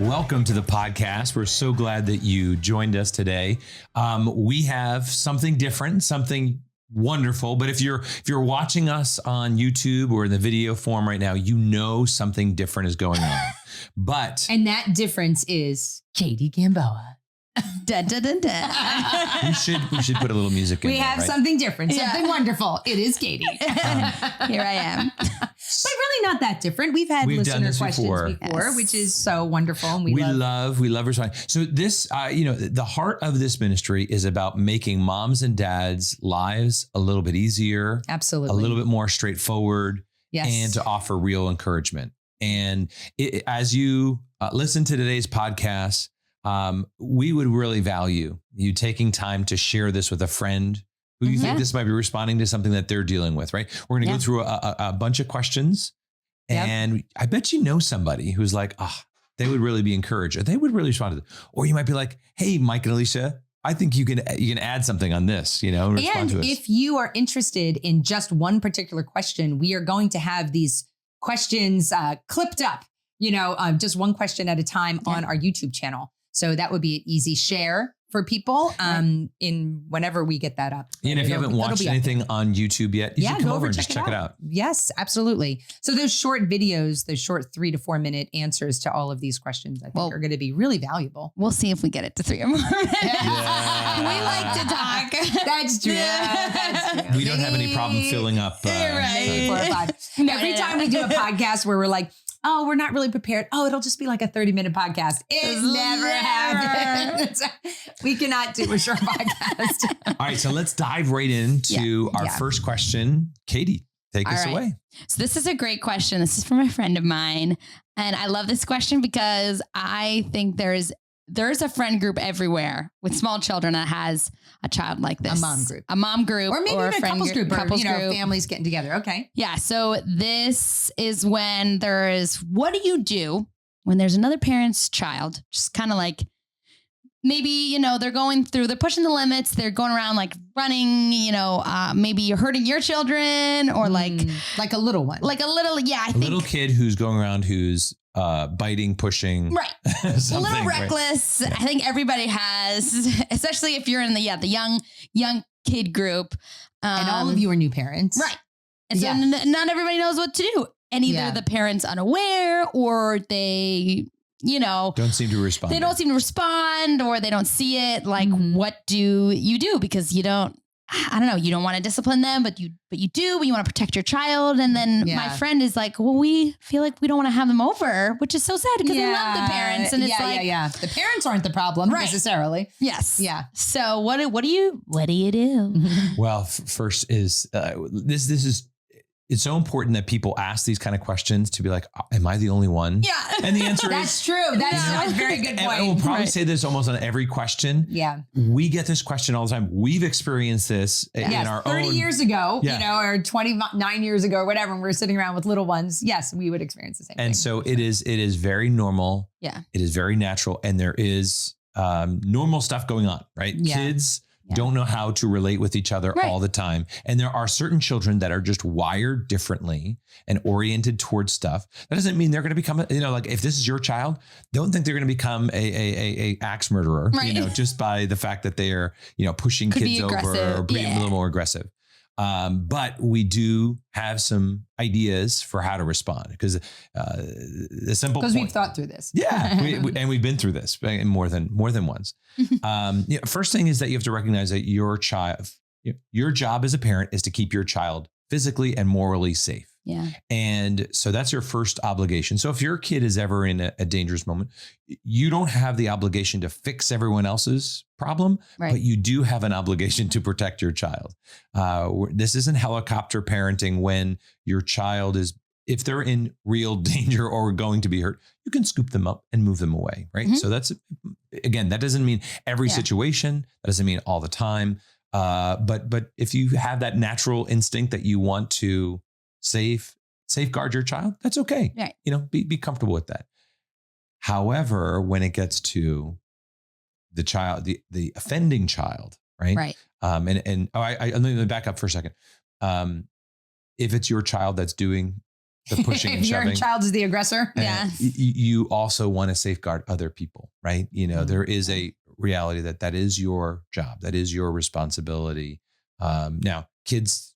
Welcome to the podcast. We're so glad that you joined us today. We have something different, something wonderful. But if you're watching us on YouTube or in the video form right now, you know something different is going on. And that difference is Katie Gamboa. Dun, dun, dun, dun. we should put a little music in. We have something different, something wonderful. It is Katie. Here I am. But really not that different. We've listener questions before, yes. Which is so wonderful. And we love responding. So this, the heart of this ministry is about making moms and dads' lives a little bit easier, absolutely, a little bit more straightforward, yes, and to offer real encouragement. And as you listen to today's podcast, we would really value you taking time to share this with a friend who you think this might be responding to something that they're dealing with, right? We're going to go through a bunch of questions, and I bet you know somebody who's like, they would really be encouraged, or they would really respond to it. Or you might be like, hey, Mike and Alicia, I think you can add something on this, respond to us. If you are interested in just one particular question, we are going to have these questions clipped up, just one question at a time on our YouTube channel. So that would be an easy share for people in whenever we get that up. And if you haven't watched anything on YouTube yet, you should come over and just check it out. Yes, absolutely. So those short videos, those short 3 to 4 minute answers to all of these questions, I think are going to be really valuable. We'll see if we get it to 3 or more minutes. Yeah. We like to talk. That's true. That's true. We don't have any problem filling up. Maybe 4 or 5. Every time we do a podcast where we're like, we're not really prepared. It'll just be like a 30-minute podcast. It never happens. We cannot do a short podcast. All right. So let's dive right into our first question. Katie, take us away. So this is a great question. This is from a friend of mine. And I love this question because I think there's a friend group everywhere with small children that has a child like this. A mom group. Or maybe a couples group. Families getting together. Okay. Yeah. So this is when what do you do when there's another parent's child? Just kind of like, maybe, they're pushing the limits. They're going around like running, maybe you're hurting your children or like a little one. Like a little, I think. Little kid who's going around who's biting, pushing. Right. A little reckless. Right? Yeah. I think everybody has, especially if you're in the young kid group. And all of you are new parents. Right. And so not everybody knows what to do. And either the parent's unaware or they, don't seem to respond. They don't seem to respond or they don't see it. Like, what do you do? Because you don't want to discipline them, but you do, but you want to protect your child. And then my friend is like, well, we feel like we don't want to have them over, which is so sad because they love the parents. And it's like, the parents aren't the problem necessarily. Yes. Yeah. So what do you do? Well, first is this is, it's so important that people ask these kind of questions to be like, am I the only one? Yeah. And the answer That's true. That's a very good point. And we'll probably say this almost on every question. Yeah. We get this question all the time. We've experienced this in our 30 own. years ago, or 29 years ago or whatever, when we're sitting around with little ones. Yes, we would experience the same thing. And so it is very normal. Yeah. It is very natural. And there is normal stuff going on, right? Yeah. Kids don't know how to relate with each other all the time. And there are certain children that are just wired differently and oriented towards stuff. That doesn't mean they're going to become, like if this is your child, don't think they're going to become a axe murderer, just by the fact that they are, pushing kids over or being a little more aggressive. But we do have some ideas for how to respond because the simple point. Because we've thought through this. Yeah. And we've been through this more than once. First thing is that you have to recognize that your job as a parent is to keep your child physically and morally safe. Yeah. And so that's your first obligation. So if your kid is ever in a dangerous moment, you don't have the obligation to fix everyone else's problem, but you do have an obligation to protect your child. This isn't helicopter parenting when your child is, if they're in real danger or going to be hurt, you can scoop them up and move them away, right? So that's, again, that doesn't mean every situation. That doesn't mean all the time. But if you have that natural instinct that you want to safeguard your child, that's okay. Right. Be comfortable with that. However, when it gets to the child, the offending child, right? Right. Let me back up for a second. If it's your child that's doing the pushing and shoving. If your child is the aggressor. Yeah. You also want to safeguard other people, right? There is a reality that is your job. That is your responsibility. Now, kids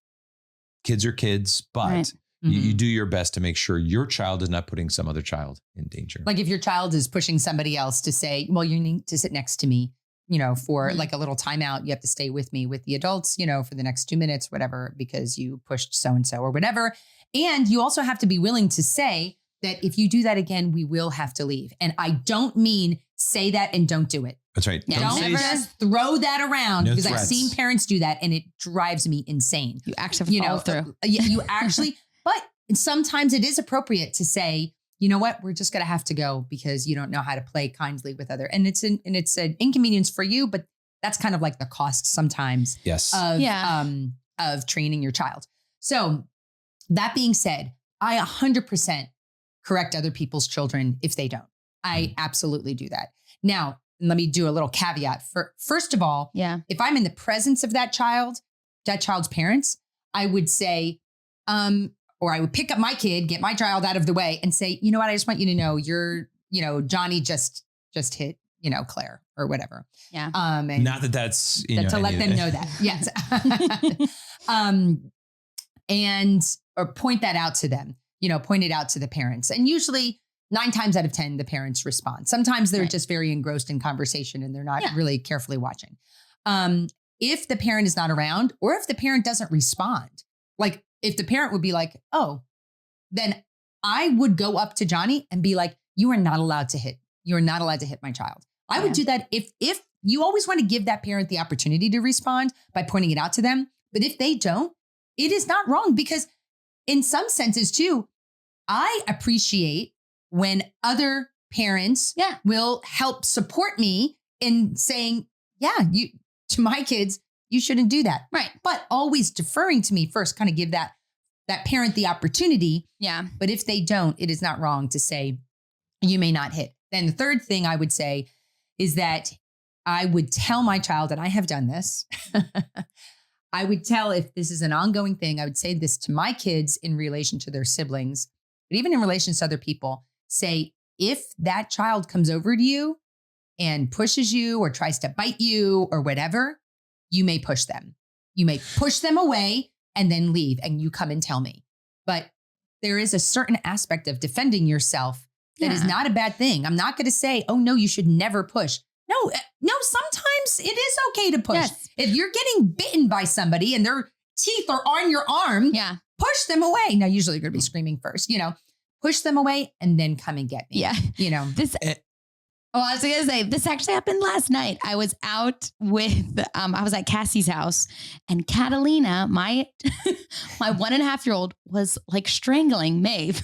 are kids, but you do your best to make sure your child is not putting some other child in danger. Like if your child is pushing somebody else to say, well, you need to sit next to me, for like a little timeout, you have to stay with me with the adults, for the next 2 minutes, whatever, because you pushed so-and-so or whatever. And you also have to be willing to say that if you do that again, we will have to leave. And I don't mean say that and don't do it. That's right. Yeah, don't just throw that around, because threats. I've seen parents do that and it drives me insane. You actually follow through. You actually, but sometimes it is appropriate to say, you know what, we're just going to have to go because you don't know how to play kindly with other. And it's an inconvenience for you, but that's kind of like the cost sometimes of training your child. So that being said, I 100% correct other people's children if they don't. I absolutely do that. Now, let me do a little caveat. First of all, if I'm in the presence of that child's parents, I would say, or I would pick up my kid, get my child out of the way and say, you know what, I just want you to know Johnny just hit, Claire or whatever. Yeah. And not that's, to let them know that. Yes. Or point that out to them, point it out to the parents. And usually 9 times out of 10, the parents respond. Sometimes they're just very engrossed in conversation and they're not really carefully watching. If the parent is not around, or if the parent doesn't respond, like if the parent would be like, oh, then I would go up to Johnny and be like, you are not allowed to hit. You're not allowed to hit my child. I would do that if you always want to give that parent the opportunity to respond by pointing it out to them. But if they don't, it is not wrong, because in some senses too, I appreciate when other parents will help support me in saying, to my kids, you shouldn't do that. Right. But always deferring to me first, kind of give that parent the opportunity. Yeah. But if they don't, it is not wrong to say, you may not hit. Then the third thing I would say is that I would tell my child, and I have done this, I would tell, if this is an ongoing thing, I would say this to my kids in relation to their siblings, but even in relation to other people, say, if that child comes over to you and pushes you or tries to bite you or whatever, you may push them. You may push them away and then leave, and you come and tell me. But there is a certain aspect of defending yourself that is not a bad thing. I'm not going to say, oh no, you should never push. No, sometimes it is okay to push. Yes. If you're getting bitten by somebody and their teeth are on your arm, push them away. Now, usually you're going to be screaming first, push them away and then come and get me. Yeah. I was going to say, this actually happened last night. I was out with, I was at Cassie's house, and Catalina, my 1.5-year-old, was like strangling Maeve.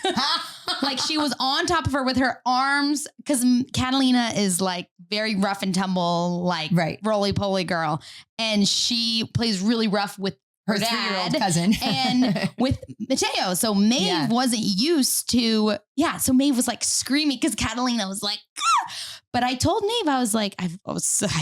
Like she was on top of her with her arms, because Catalina is like very rough and tumble, like roly-poly girl. And she plays really rough with her 3-year-old cousin and with Mateo. So Maeve wasn't used to, so Maeve was like screaming because Catalina was like, ah! But I told Maeve, I was like, I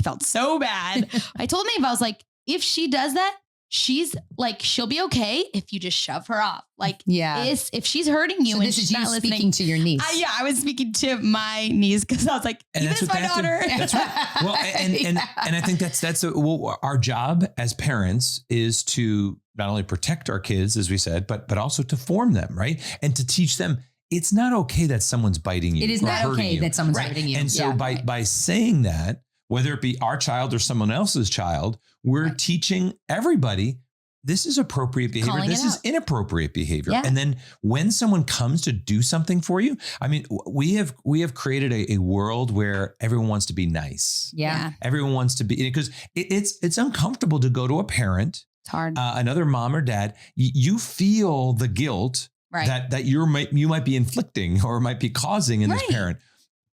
felt so bad. I told Maeve, I was like, if she does that, she's like, she'll be okay if you just shove her off. Like, if she's hurting you, so and this she's is you not listening, speaking to your niece. I was speaking to my niece, because I was like, this is my daughter. That's right. Well, and I think that's our job as parents is to not only protect our kids, as we said, but also to form them, right? And to teach them, it's not okay that someone's biting you. It is not okay that someone's hurting you. And so by saying that, whether it be our child or someone else's child, we're teaching everybody, this is appropriate behavior. This is inappropriate behavior. Yeah. And then when someone comes to do something for you, I mean, we have created a world where everyone wants to be nice. Yeah. Everyone wants to be, because it's uncomfortable to go to a parent. It's hard. Another mom or dad. You feel the guilt that you might be inflicting or might be causing in this parent.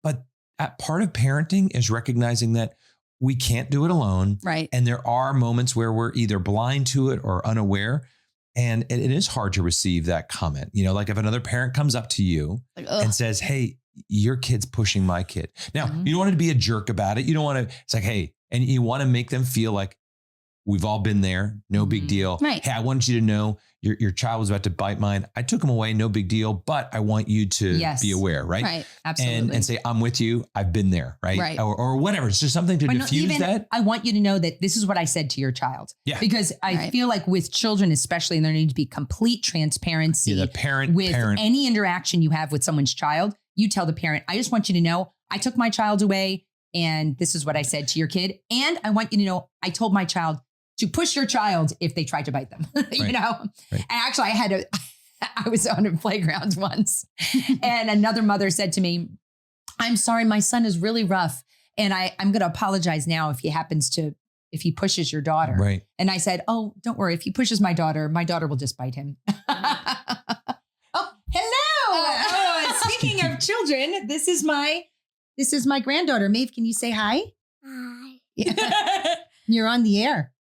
But part of parenting is recognizing that we can't do it alone. Right. And there are moments where we're either blind to it or unaware. And it is hard to receive that comment. Like if another parent comes up to you and says, hey, your kid's pushing my kid. Now, you don't want to be a jerk about it. You don't want to, it's like, hey, and you want to make them feel like, We've all been there. No big deal. Right. Hey, I wanted you to know your child was about to bite mine. I took him away. No big deal. But I want you to be aware. Right. Right. Absolutely. And say, I'm with you. I've been there. Right. Or whatever. It's just something to diffuse that. I want you to know that this is what I said to your child. Yeah. Because I feel like with children, especially, and there needs to be complete transparency. The parent with any interaction you have with someone's child, you tell the parent, I just want you to know, I took my child away and this is what I said to your kid. And I want you to know, I told my child to push your child if they tried to bite them, you know? Right. And actually I was on a playground once and another mother said to me, I'm sorry, my son is really rough. And I'm going to apologize now if he pushes your daughter. Right. And I said, oh, don't worry. If he pushes my daughter will just bite him. Oh, hello. Speaking of children, this is my granddaughter. Maeve, can you say hi? Hi. Yeah. You're on the air.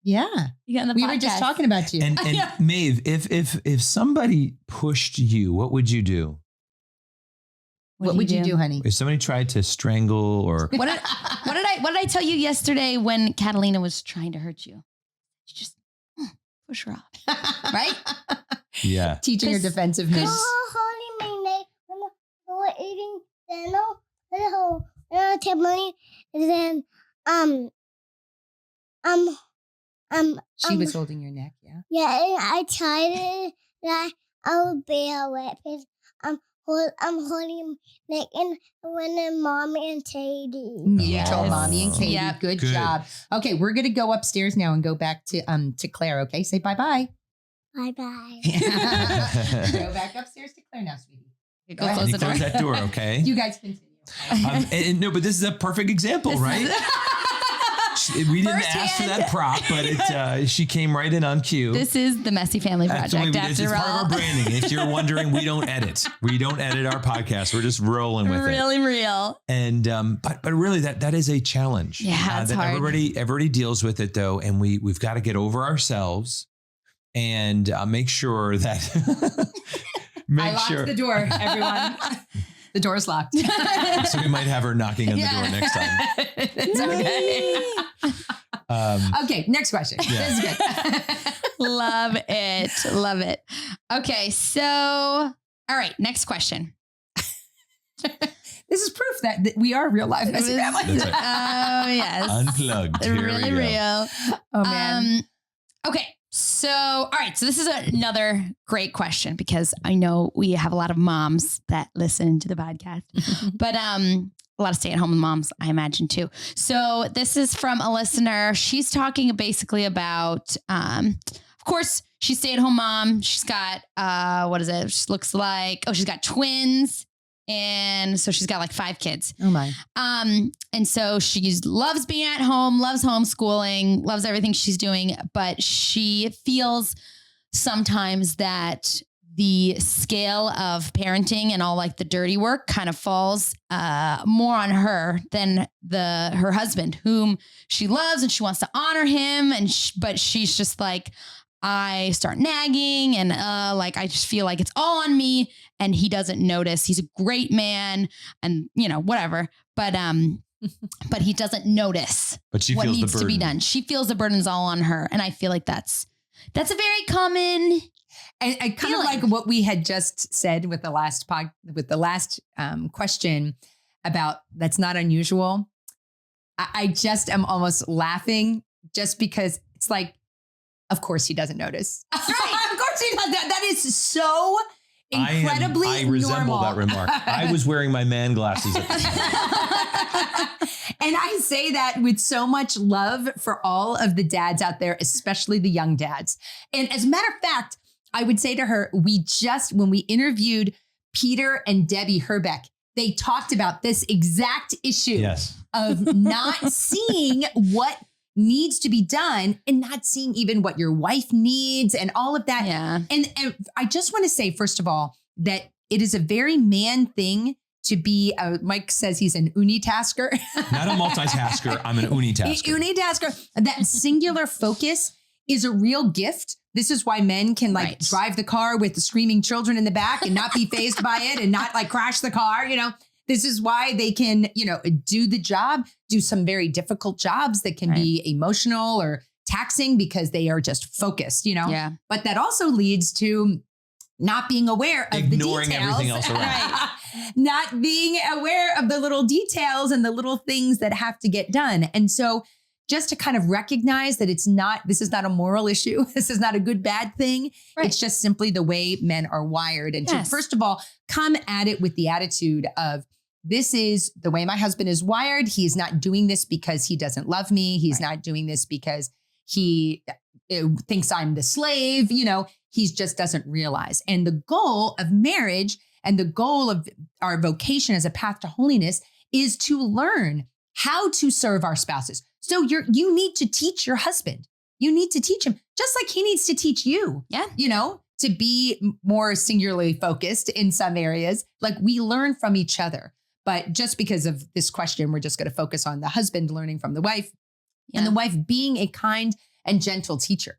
Yeah. You got on the we podcast. were just talking about you. And Maeve, if somebody pushed you, what would you do? What would you do, honey? If somebody tried to strangle or What did I tell you yesterday when Catalina was trying to hurt you? You just push her off, right? Yeah. Teaching her defensiveness. Holding my neck when we were eating dinner. Take money and then she was holding your neck, yeah. Yeah, and I tried it. That I would be a weapon. I'm holding neck and when mommy and Katie. You told mommy and Katie. Yep. Good job. Okay, we're gonna go upstairs now and go back to Claire. Okay, say bye-bye. Bye-bye. Go back upstairs to Claire now, sweetie. Go close the door. Close that door, okay? You guys continue. No, but this is a perfect example, right? We didn't ask for that prop, but she came right in on cue. This is the Messy Family Project. It's part of our branding. If you're wondering, we don't edit. We don't edit our podcast. We're just rolling with it. Really real. And but really that is a challenge. Yeah, it's hard. Everybody deals with it though, and we've got to get over ourselves and make sure that I locked the door, everyone. The door's locked. So we might have her knocking on the door next time. It's okay. Okay, next question. Yeah. This is good. Love it. Love it. Okay, so, all right, next question. This is proof that we are real life messy family. That's right. Oh, yes. Unplugged. Here Really we go. real. Oh, man. Okay. So, all right. So this is another great question because I know we have a lot of moms that listen to the podcast, but a lot of stay-at-home moms, I imagine too. So this is from a listener. She's talking basically about, of course, she's a stay-at-home mom. She's got, what is it? She looks like, she's got twins. And so she's got like 5 kids. Oh my. And so she loves being at home, loves homeschooling, loves everything she's doing, but she feels sometimes that the scale of parenting and all like the dirty work kind of falls more on her than her husband, whom she loves and she wants to honor him. But she's just like, I start nagging and I just feel like it's all on me and he doesn't notice. He's a great man and whatever, but he doesn't notice but she what feels needs the to be burden. done. She feels the burden's all on her. And I feel like that's a very common I kind of like what we had just said with the last question about that's not unusual. I just am almost laughing just because it's like, of course he doesn't notice. Right. Of course he doesn't. That is so incredibly I resemble normal. that remark. I was wearing my man glasses at the time. And I say that with so much love for all of the dads out there, especially the young dads. And as a matter of fact, I would say to her, when we interviewed Peter and Debbie Herbeck, they talked about this exact issue of not seeing what needs to be done and not seeing even what your wife needs and all of that. Yeah. And I just want to say, first of all, that it is a very man thing to be, Mike says he's an unitasker. Not a multitasker. I'm an unitasker. Unitasker. That singular focus is a real gift. This is why men can drive the car with the screaming children in the back and not be fazed by it and not crash the car, This is why they can, do the job, do some very difficult jobs that can be emotional or taxing because they are just focused, Yeah. But that also leads to not being aware of ignoring the details. everything else around. Not being aware of the little details and the little things that have to get done. And so just to kind of recognize that this is not a moral issue. This is not a good, bad thing. Right. It's just simply the way men are wired. And to, first of all, come at it with the attitude of, this is the way my husband is wired. He's not doing this because he doesn't love me. He's not doing this because he thinks I'm the slave. He just doesn't realize. And the goal of marriage and the goal of our vocation as a path to holiness is to learn how to serve our spouses. So you need to teach your husband. You need to teach him, just like he needs to teach you. Yeah. To be more singularly focused in some areas. Like, we learn from each other. But just because of this question, we're just going to focus on the husband learning from the wife, and the wife being a kind and gentle teacher.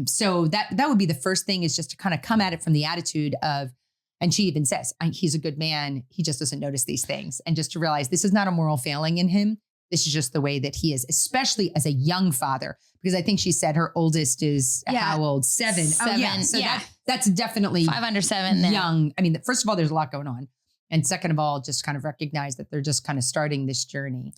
So that would be the first thing, is just to kind of come at it from the attitude of, and she even says, he's a good man. He just doesn't notice these things. And just to realize this is not a moral failing in him. This is just the way that he is, especially as a young father, because I think she said her oldest is how old? 7. Oh yeah. So that's definitely 5 under 7. Young. I mean, first of all, there's a lot going on. And second of all, just kind of recognize that they're just kind of starting this journey.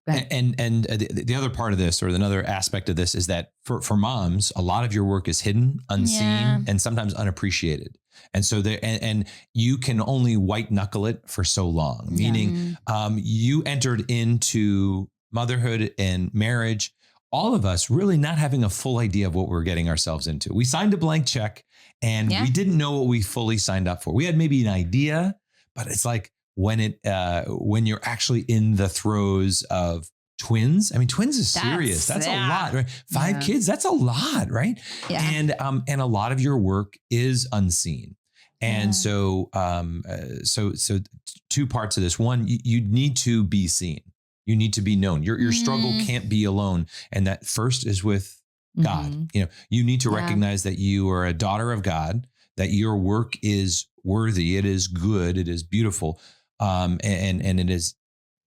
And the other part of this, or another aspect of this, is that for moms, a lot of your work is hidden, unseen, and sometimes unappreciated. And so and you can only white knuckle it for so long, meaning you entered into motherhood and marriage, all of us really not having a full idea of what we're getting ourselves into. We signed a blank check and we didn't know what we fully signed up for. We had maybe an idea, but it's like when you're actually in the throes of twins. I mean, twins is serious. That's a lot, right? 5 kids, that's a lot, right? Yeah. And a lot of your work is unseen. And so 2 parts of this. One, you need to be seen. You need to be known. Your struggle can't be alone. And that first is with God. You need to recognize that you are a daughter of God, that your work is worthy. It is good. It is beautiful. And it is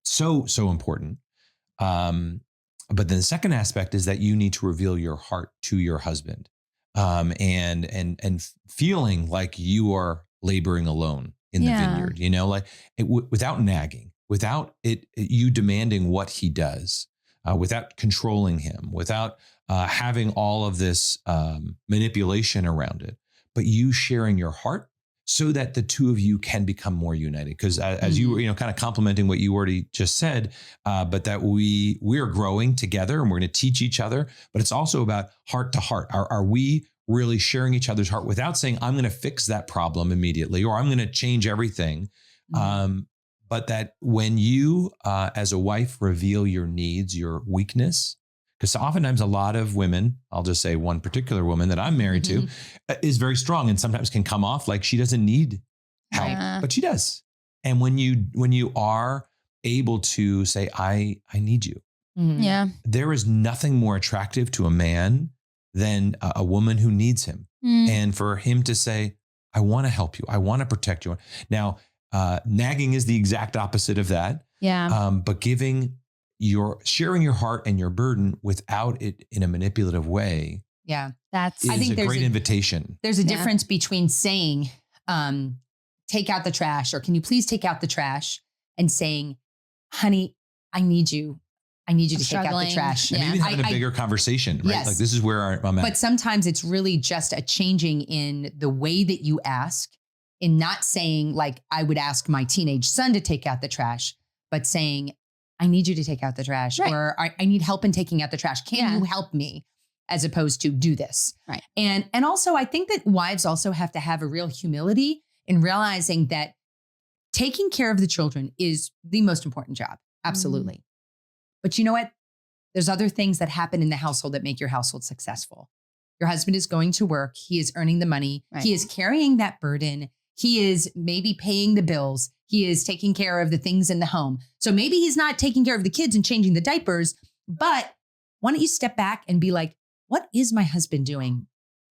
so important. But then the second aspect is that you need to reveal your heart to your husband, and feeling like you are laboring alone in the vineyard, like without nagging, without you demanding what he does, without controlling him, without having all of this manipulation around it, but you sharing your heart, so that the two of you can become more united. Because as you were, kind of complimenting what you already just said, but that we are growing together and we're going to teach each other. But it's also about heart to heart. Are we really sharing each other's heart without saying, I'm going to fix that problem immediately, or I'm going to change everything. But that when you, as a wife, reveal your needs, your weakness, because oftentimes a lot of women, I'll just say one particular woman that I'm married to, is very strong and sometimes can come off like she doesn't need help, but she does. And when you are able to say, I need you. There is nothing more attractive to a man than a woman who needs him. And for him to say, I want to help you. I want to protect you. Now, nagging is the exact opposite of that. But sharing your heart and your burden without it in a manipulative way. I think there's a great invitation. There's a difference between saying, take out the trash, or can you please take out the trash, and saying, honey, I need you. I need you to take out the trash. And maybe having a bigger conversation, right? Yes. Like, this is where I'm at. But sometimes it's really just a changing in the way that you ask, in not saying, like, I would ask my teenage son to take out the trash, but saying, I need you to take out the trash, or I need help in taking out the trash. Can you help me? As opposed to do this. Right. And also, I think that wives also have to have a real humility in realizing that taking care of the children is the most important job. Absolutely. But you know what? There's other things that happen in the household that make your household successful. Your husband is going to work. He is earning the money. He is carrying that burden. He is maybe paying the bills. He is taking care of the things in the home. So maybe he's not taking care of the kids and changing the diapers, but why don't you step back and be like, what is my husband doing?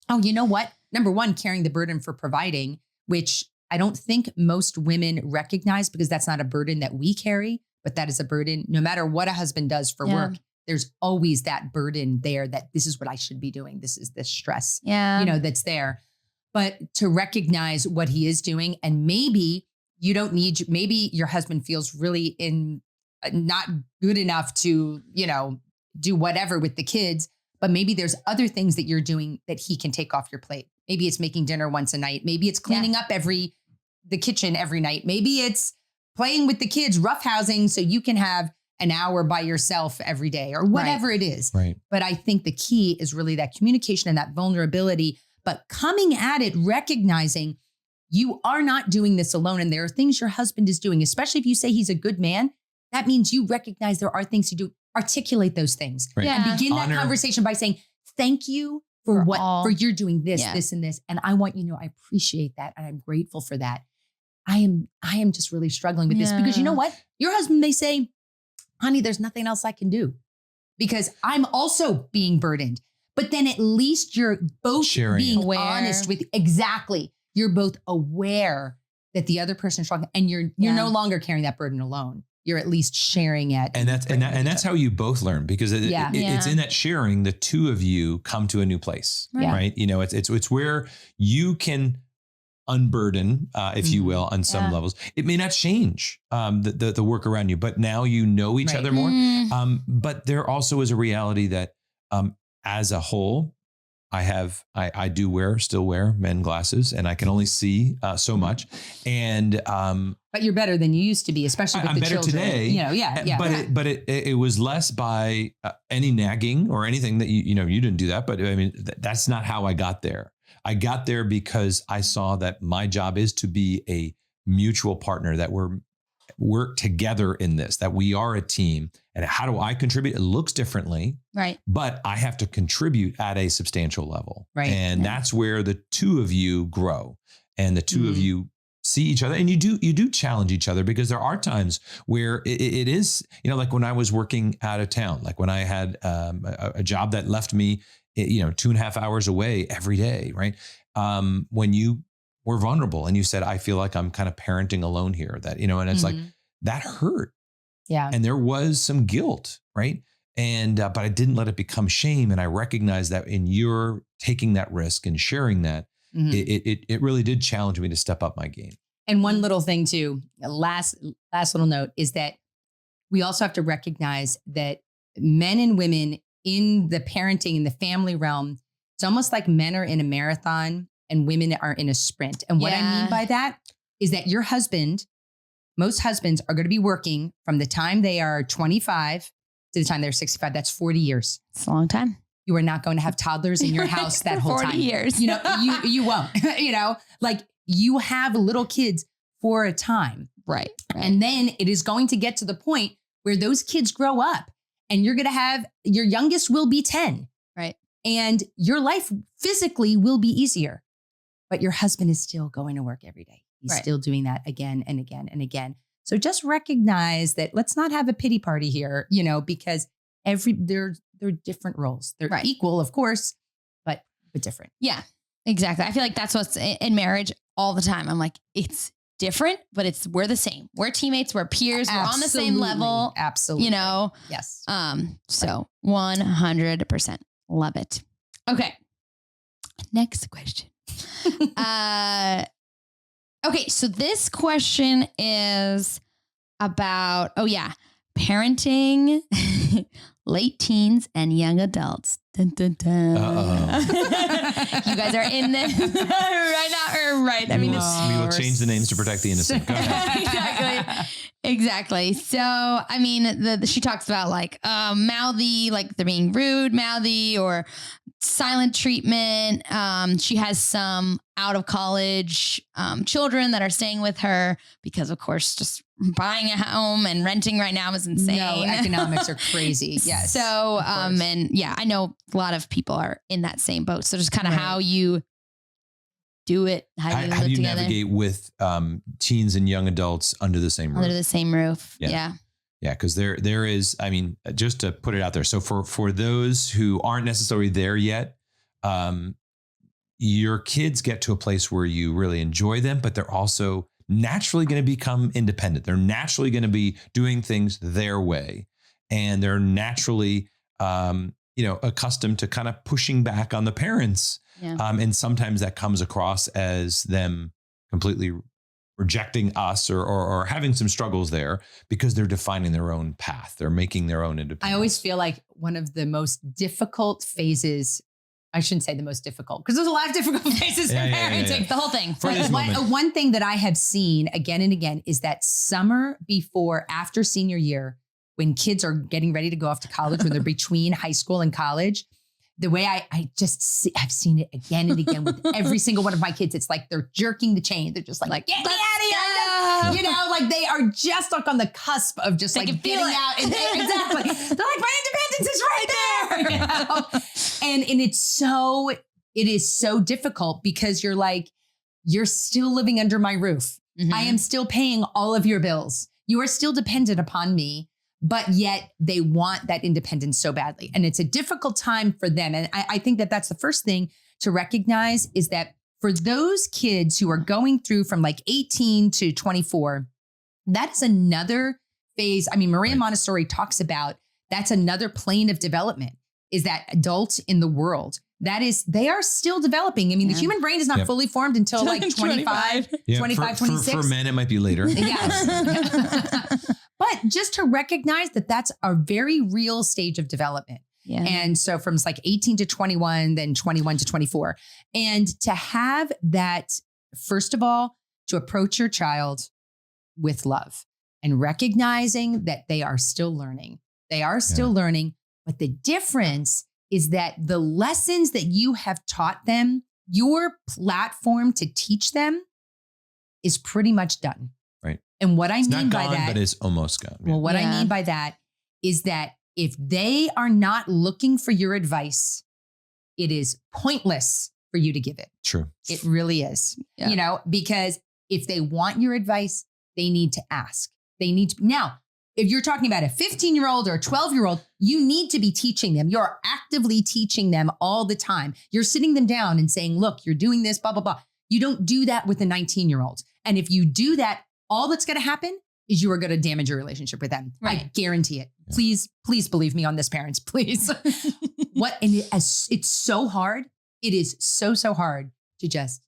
Oh, you know what? Number one, carrying the burden for providing, which I don't think most women recognize, because that's not a burden that we carry, but that is a burden. No matter what a husband does for work, there's always that burden there that this is what I should be doing. This is this stress, that's there. But to recognize what he is doing, and maybe you don't need, maybe your husband feels really not good enough to, do whatever with the kids, but maybe there's other things that you're doing that he can take off your plate. Maybe it's making dinner once a night. Maybe it's cleaning up the kitchen every night. Maybe it's playing with the kids, roughhousing, so you can have an hour by yourself every day or whatever it is. Right. But I think the key is really that communication and that vulnerability, but coming at it, recognizing you are not doing this alone. And there are things your husband is doing, especially if you say he's a good man. That means you recognize there are things you do. Articulate those things and begin that conversation by saying, thank you for you're doing this, this, and this. And I want you to know, I appreciate that. And I'm grateful for that. I am just really struggling with this because you know what? Your husband may say, honey, there's nothing else I can do because I'm also being burdened. But then at least you're both being honest with you're both aware that the other person is struggling and you're no longer carrying that burden alone. You're at least sharing it. And that's how you both learn because it's in that sharing, the two of you come to a new place, right? It's where you can unburden, if you will, on some levels. It may not change the work around you, but now you know each other more. But there also is a reality that as a whole, I still wear men glasses, and I can only see so much. And but you're better than you used to be, especially with I'm the better children. Today. But it was less by any nagging or anything that you didn't do that. But I mean, that's not how I got there. I got there because I saw that my job is to be a mutual partner, that we're work together in this, that we are a team. And how do I contribute? It looks differently, right? But I have to contribute at a substantial level. Right. And that's where the two of you grow and the two of you see each other, and you do challenge each other, because there are times where it is, like when I was working out of town, like when I had a job that left me, 2.5 hours away every day. Right. When you were vulnerable and you said, I feel like I'm kind of parenting alone here, that, and it's like, that hurt. Yeah. And there was some guilt. Right. And, but I didn't let it become shame. And I recognized that in your taking that risk and sharing that, it really did challenge me to step up my game. And one little thing too, last little note is that we also have to recognize that men and women in the parenting, in the family realm, it's almost like men are in a marathon and women are in a sprint. And what I mean by that is that your husband, most husbands are going to be working from the time they are 25 to the time they're 65. That's 40 years. It's a long time. You are not going to have toddlers in your house that whole 40 time. years. You won't, like you have little kids for a time. Right. And then it is going to get to the point where those kids grow up and you're going to have, your youngest will be 10. Right. And your life physically will be easier, but your husband is still going to work every day. He's still doing that again and again and again. So just recognize that, let's not have a pity party here, because they're different roles. They're equal, of course, but different. Yeah, exactly. I feel like that's what's in marriage all the time. I'm like, it's different, but we're the same. We're teammates. We're peers. We're on the same level. Absolutely. Yes. So 100% love it. Okay. Next question. Okay. So this question is about, parenting late teens and young adults. Dun, dun, dun. You guys are in this right now, or right? I mean, we will change the names to protect the innocent. Go ahead. Exactly. So, I mean, she talks about like mouthy, like they're being rude, mouthy, or silent treatment. She has some out of college children that are staying with her because, of course, just buying a home and renting right now is insane. No, economics are crazy. Yes. So, I know a lot of people are in that same boat. So just kind of how you do it, how do you navigate with teens and young adults under the same roof? Under the same roof. Yeah. Yeah, because there is, just to put it out there. So for those who aren't necessarily there yet, your kids get to a place where you really enjoy them, but they're also naturally going to become independent. They're naturally going to be doing things their way. And they're naturally accustomed to kind of pushing back on the parents. Yeah. And sometimes that comes across as them completely rejecting us or having some struggles there because they're defining their own path. They're making their own independence. I always feel like one of the most difficult phases, I shouldn't say the most difficult, because there's a lot of difficult phases in parenting. The whole thing. One thing that I have seen again and again is that summer after senior year, when kids are getting ready to go off to college, when they're between high school and college, the way I've seen it again and again with every single one of my kids, it's like they're jerking the chain. They're just like get me out of here. Like they are just like on the cusp of just like getting out. And exactly. They're like, my independence is right there. And it is so difficult because you're still living under my roof. Mm-hmm. I am still paying all of your bills. You are still dependent upon me. But yet they want that independence so badly. And it's a difficult time for them. And I think that that's the first thing to recognize is that for those kids who are going through from like 18 to 24, that's another phase. I mean, Maria Montessori talks about that's another plane of development is that adult in the world. That is, they are still developing. I mean, the human brain is not fully formed until like 25, 26. For men, it might be later. Yes. But just to recognize that that's a very real stage of development. Yeah. And so from like 18 to 21, then 21 to 24. And to have that, first of all, to approach your child with love and recognizing that they are still learning. They are still learning. But the difference is that the lessons that you have taught them, your platform to teach them is pretty much done. Right. And what I mean not by gone, that, but it's almost gone. Well, what I mean by that is that if they are not looking for your advice, it is pointless for you to give it. True. It really is. Yeah. Because if they want your advice, they need to ask. Now, if you're talking about a 15-year-old or a 12-year-old, you need to be teaching them. You're actively teaching them all the time. You're sitting them down and saying, look, you're doing this, blah, blah, blah. You don't do that with a 19-year-old. And if you do that, all that's going to happen is you are going to damage your relationship with them. Right. I guarantee it. Yeah. Please believe me on this, parents, please. It's so hard. It is so hard to just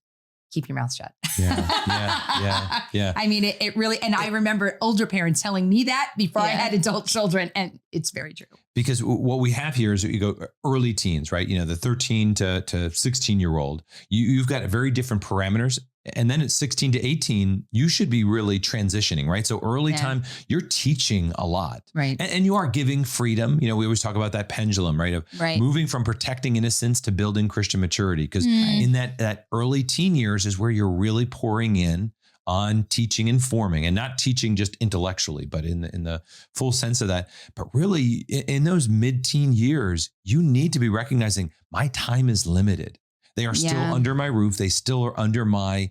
keep your mouth shut. Yeah. I mean, it really, and I remember older parents telling me that before I had adult children, and it's very true. Because what we have here is you go early teens, right? The 13 to 16-year-old, you've got very different parameters. And then at 16 to 18, you should be really transitioning, right? So early time, you're teaching a lot. Right. And you are giving freedom. We always talk about that pendulum, right? Of moving from protecting innocence to building Christian maturity. Because in that early teen years is where you're really pouring in on teaching and forming, and not teaching just intellectually, but in the full sense of that. But really in those mid-teen years, you need to be recognizing my time is limited. They are still under my roof. They still are under my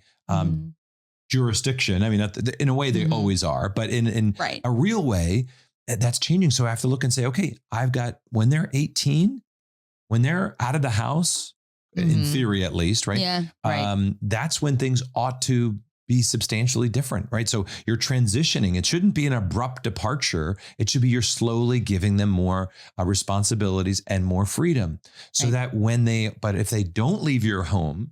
jurisdiction. I mean, in a way they always are, but in a real way, that's changing. So I have to look and say, okay, I've got, when they're 18, when they're out of the house, in theory at least, right? Yeah. That's when things ought to be substantially different, right? So you're transitioning. It shouldn't be an abrupt departure. It should be you're slowly giving them more responsibilities and more freedom so that but if they don't leave your home,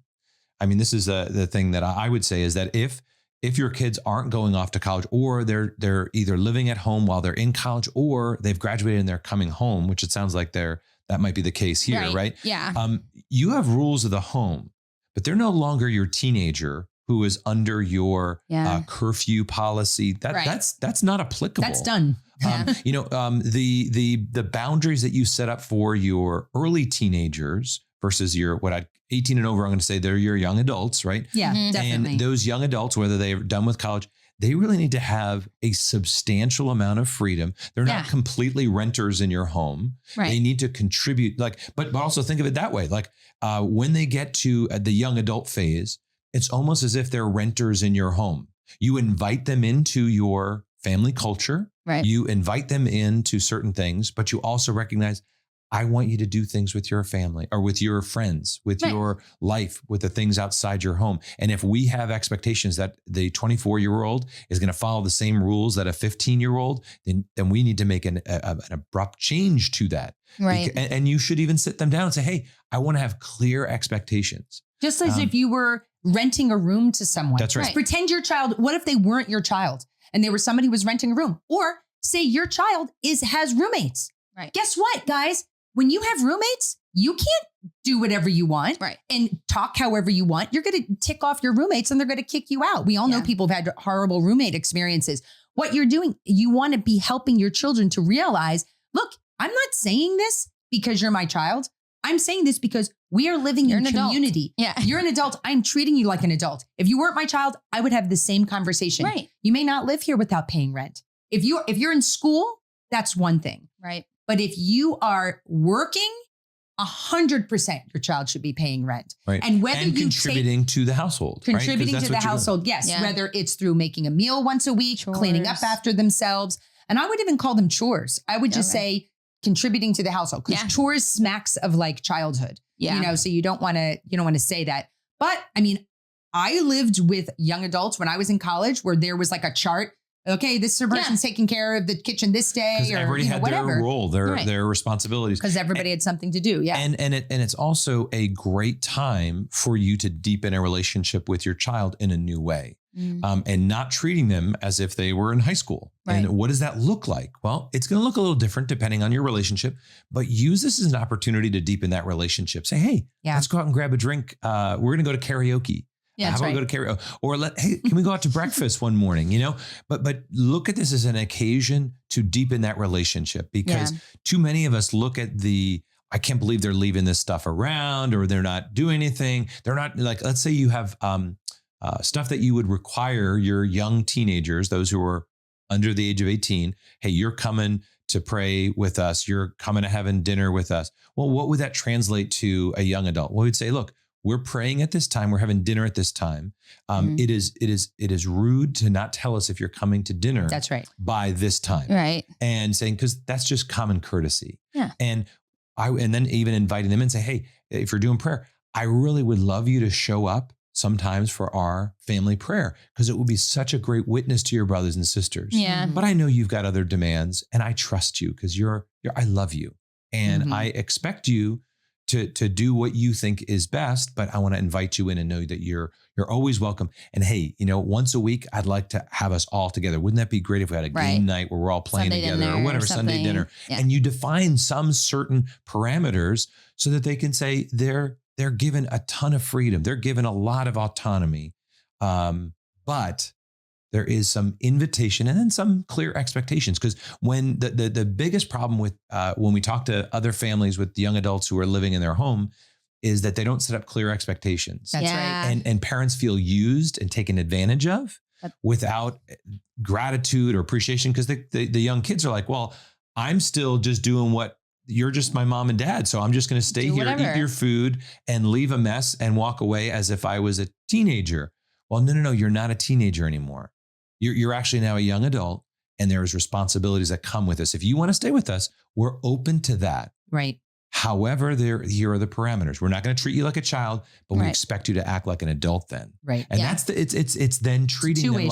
I mean, this is the thing that I would say is that if your kids aren't going off to college, or they're either living at home while they're in college, or they've graduated and they're coming home, which it sounds like that might be the case here, right? Yeah. You have rules of the home, but they're no longer your teenager who is under your curfew policy. That's not applicable. That's done. The boundaries that you set up for your early teenagers versus 18 and over, I'm going to say they're your young adults, right? Yeah, definitely. And those young adults, whether they're done with college, they really need to have a substantial amount of freedom. They're not completely renters in your home. Right. They need to contribute, but also think of it that way. When they get to the young adult phase, it's almost as if they're renters in your home. You invite them into your family culture. Right. You invite them into certain things, but you also recognize I want you to do things with your family or with your friends, with your life, with the things outside your home. And if we have expectations that the 24-year-old is going to follow the same rules that a 15-year-old, then we need to make an abrupt change to that. Right. And you should even sit them down and say, hey, I want to have clear expectations. Just as if you were renting a room to someone. That's right. Just pretend your child, what if they weren't your child and they were somebody who was renting a room? Or say your child has roommates. Right. Guess what, guys? When you have roommates, you can't do whatever you want and talk however you want. You're going to tick off your roommates and they're going to kick you out. We all know people have had horrible roommate experiences. What you're doing, you want to be helping your children to realize, look, I'm not saying this because you're my child. I'm saying this because we are living in community. Yeah. You're an adult. I'm treating you like an adult. If you weren't my child, I would have the same conversation. Right. You may not live here without paying rent. If you're in school, that's one thing. Right. But if you are working, 100% your child should be paying rent. Right. And whether you contributing to the household. Contributing to the household, yes. Yeah. Whether it's through making a meal once a week, cleaning up after themselves. And I would even call them chores. I would just say contributing to the household, because chores smacks of like childhood. Yeah. You know, so you don't want to say that. But I mean, I lived with young adults when I was in college where there was like a chart. Okay, this person's taking care of the kitchen this day, because everybody had their role, their responsibilities, because everybody had something to do. Yeah, and it's also a great time for you to deepen a relationship with your child in a new way, and not treating them as if they were in high school. Right. And what does that look like? Well, it's going to look a little different depending on your relationship, but use this as an opportunity to deepen that relationship. Say, hey, let's go out and grab a drink. We're going to go to karaoke. Yeah, how about we go to karaoke? Or hey, can we go out to breakfast one morning? You know, but look at this as an occasion to deepen that relationship, because too many of us look at I can't believe they're leaving this stuff around, or they're not doing anything. They're not, like, let's say you have stuff that you would require your young teenagers, those who are under the age of 18. Hey, you're coming to pray with us. You're coming to having dinner with us. Well, what would that translate to a young adult? Well, we'd say, look, we're praying at this time. We're having dinner at this time. It is rude to not tell us if you're coming to dinner. That's right. By this time. Right. And saying, because that's just common courtesy. Yeah. And then even inviting them and say, hey, if you're doing prayer, I really would love you to show up sometimes for our family prayer, because it will be such a great witness to your brothers and sisters. Yeah. But I know you've got other demands, and I trust you because I love you, and I expect you to do what you think is best, but I want to invite you in and know that you're always welcome. And hey, once a week, I'd like to have us all together. Wouldn't that be great if we had a game night where we're all playing Sunday together or whatever, Sunday dinner, and you define some certain parameters so that they can say they're given a ton of freedom. They're given a lot of autonomy. But there is some invitation and then some clear expectations. Because when the biggest problem with when we talk to other families with young adults who are living in their home is that they don't set up clear expectations. That's right. And parents feel used and taken advantage of without gratitude or appreciation. Because the young kids are like, well, I'm still just doing what you're just my mom and dad. So I'm just going to stay here, eat your food, and leave a mess and walk away as if I was a teenager. Well, no, you're not a teenager anymore. You're actually now a young adult, and there's responsibilities that come with us. If you want to stay with us, we're open to that. Right. However, here are the parameters. We're not going to treat you like a child, but we expect you to act like an adult then. Right. And that's it's then treating them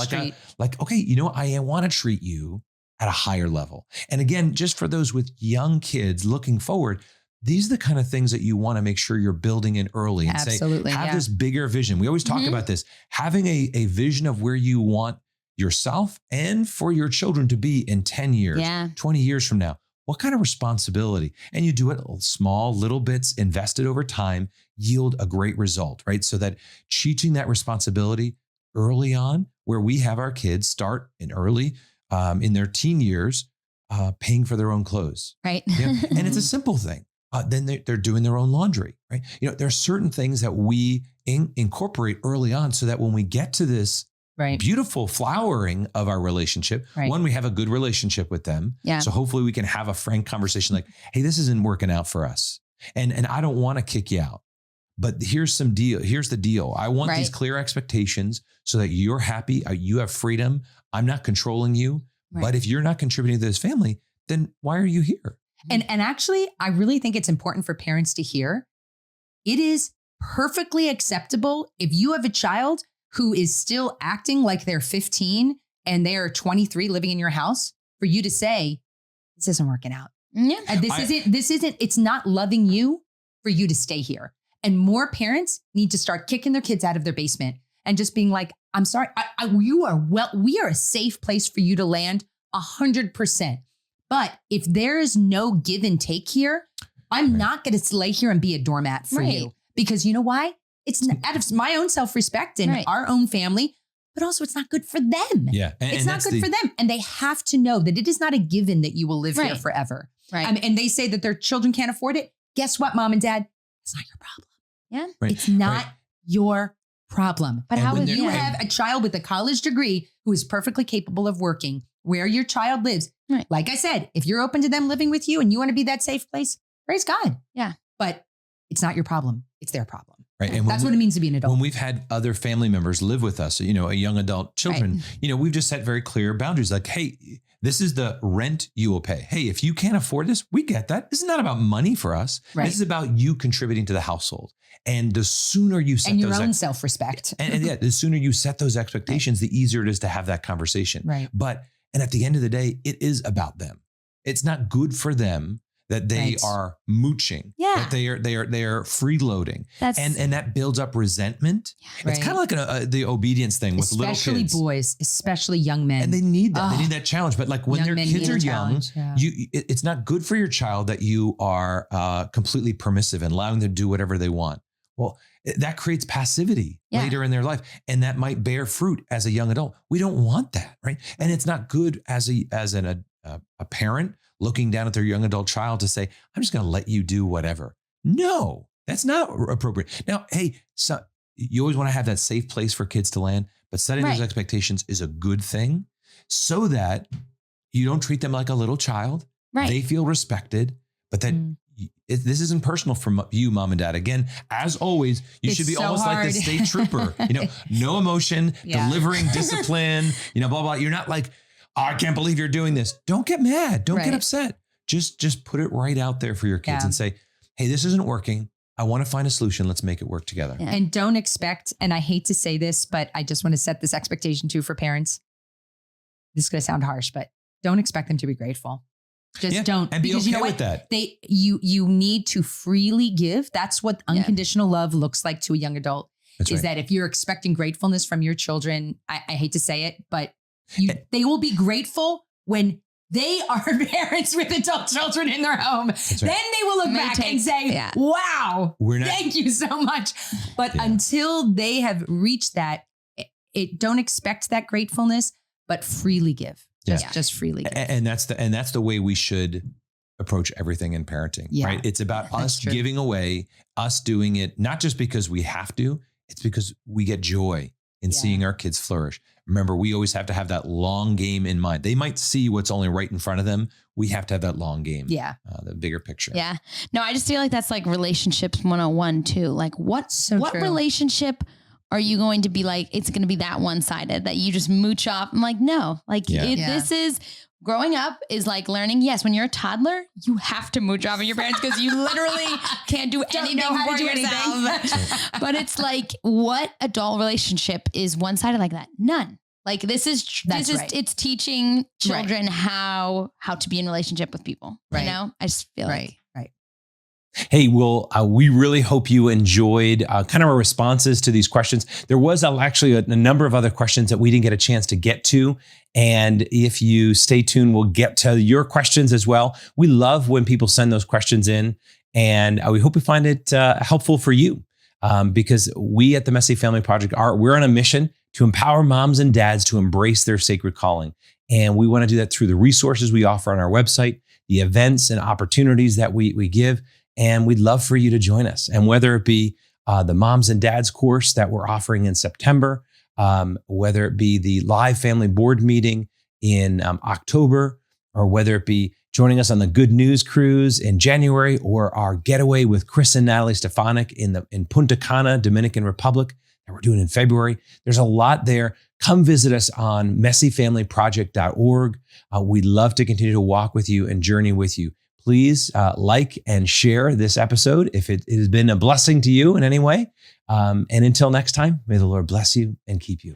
like, okay, I want to treat you at a higher level. And again, just for those with young kids looking forward, these are the kind of things that you want to make sure you're building in early and Absolutely, have this bigger vision. We always talk about this, having a vision of where you want yourself and for your children to be in 10 years, 20 years from now. What kind of responsibility? And you do it small, little bits invested over time, yield a great result, right? So that teaching that responsibility early on, where we have our kids start in early, in their teen years, paying for their own clothes. Right. And it's a simple thing. Then they're doing their own laundry, right? There are certain things that we incorporate early on so that when we get to this beautiful flowering of our relationship, one, we have a good relationship with them. Yeah. So hopefully we can have a frank conversation like, hey, this isn't working out for us. And I don't want to kick you out, but here's the deal. I want these clear expectations so that you're happy. You have freedom. I'm not controlling you. But if you're not contributing to this family, then why are you here? And actually, I really think it's important for parents to hear. It is perfectly acceptable if you have a child who is still acting like they're 15 and they are 23 living in your house, for you to say, this isn't working out. Yeah. And it's not loving you for you to stay here. And more parents need to start kicking their kids out of their basement and just being like, I'm sorry, we are a safe place for you to land 100%. But if there is no give and take here, I'm not going to lay here and be a doormat for you. Because you know why? It's out of my own self-respect and our own family, but also it's not good for them. Yeah. It's not good for them. And they have to know that it is not a given that you will live here forever. Right. And they say that their children can't afford it. Guess what, mom and dad? It's not your problem. Yeah. Right. It's not your problem. But how would you have a child with a college degree who is perfectly capable of working where your child lives? Right. Like I said, if you're open to them living with you and you want to be that safe place, praise God. Yeah. But it's not your problem. It's their problem. Right. And that's what it means to be an adult. When we've had other family members live with us, a young adult children, we've just set very clear boundaries like, hey, this is the rent you will pay. Hey, if you can't afford this, we get that. This is not about money for us. Right. This is about you contributing to the household. And the sooner you set and your own self-respect. and the sooner you set those expectations, the easier it is to have that conversation. Right. And at the end of the day, it is about them. It's not good for them that they are mooching, that they are freeloading, and that builds up resentment. Yeah, it's kind of like the obedience thing with little kids, especially boys, especially young men, and they need that. They need that challenge. But like when their kids are young, it's not good for your child that you are completely permissive and allowing them to do whatever they want. Well, that creates passivity later in their life, and that might bear fruit as a young adult. We don't want that, right? And it's not good as a parent looking down at their young adult child to say, I'm just going to let you do whatever. No, that's not appropriate. Now, hey, so you always want to have that safe place for kids to land, but setting those expectations is a good thing so that you don't treat them like a little child. Right. They feel respected, but that this isn't personal from you, mom and dad. Again, as always, you should be so almost like the state trooper, no emotion, delivering discipline, blah, blah. You're not like, I can't believe you're doing this. Don't get mad. Don't get upset. Just put it right out there for your kids and say, hey, this isn't working. I want to find a solution. Let's make it work together. Yeah. And don't expect, and I hate to say this, but I just want to set this expectation too for parents. This is going to sound harsh, but don't expect them to be grateful. Just don't. And be okay with that. You need to freely give. That's what unconditional love looks like to a young adult. That's that if you're expecting gratefulness from your children, I hate to say it, but they will be grateful when they are parents with adult children in their home. Then they will look back and say, wow, thank you so much. But until they have reached that, don't expect that gratefulness, but freely give. Just freely give. And that's the way we should approach everything in parenting, right? It's about us giving away, us doing it, not just because we have to, it's because we get joy in seeing our kids flourish. Remember, we always have to have that long game in mind. They might see what's only right in front of them. We have to have that long game. Yeah. The bigger picture. Yeah. No, I just feel like that's like relationships 101 too. Like what relationship are you going to be like, it's going to be that one-sided that you just mooch off? I'm like, no, like this is growing up is like learning. Yes. When you're a toddler, you have to mooch off of your parents because you literally can't do anything for yourself. But it's like, what adult relationship is one-sided like that? None. Like it's teaching children how to be in a relationship with people. Right. I just feel like. Right. Hey, well, we really hope you enjoyed kind of our responses to these questions. There was actually a number of other questions that we didn't get a chance to get to. And if you stay tuned, we'll get to your questions as well. We love when people send those questions in, and we hope we find it helpful for you because we at the Messy Family Project we're on a mission to empower moms and dads to embrace their sacred calling. And we want to do that through the resources we offer on our website, the events and opportunities that we give. And we'd love for you to join us. And whether it be the Moms and Dads course that we're offering in September, whether it be the live family board meeting in October, or whether it be joining us on the Good News Cruise in January, or our getaway with Chris and Natalie Stefanik in Punta Cana, Dominican Republic, that we're doing in February. There's a lot there. Come visit us on messyfamilyproject.org. We'd love to continue to walk with you and journey with you please like and share this episode if it has been a blessing to you in any way. And until next time, may the Lord bless you and keep you.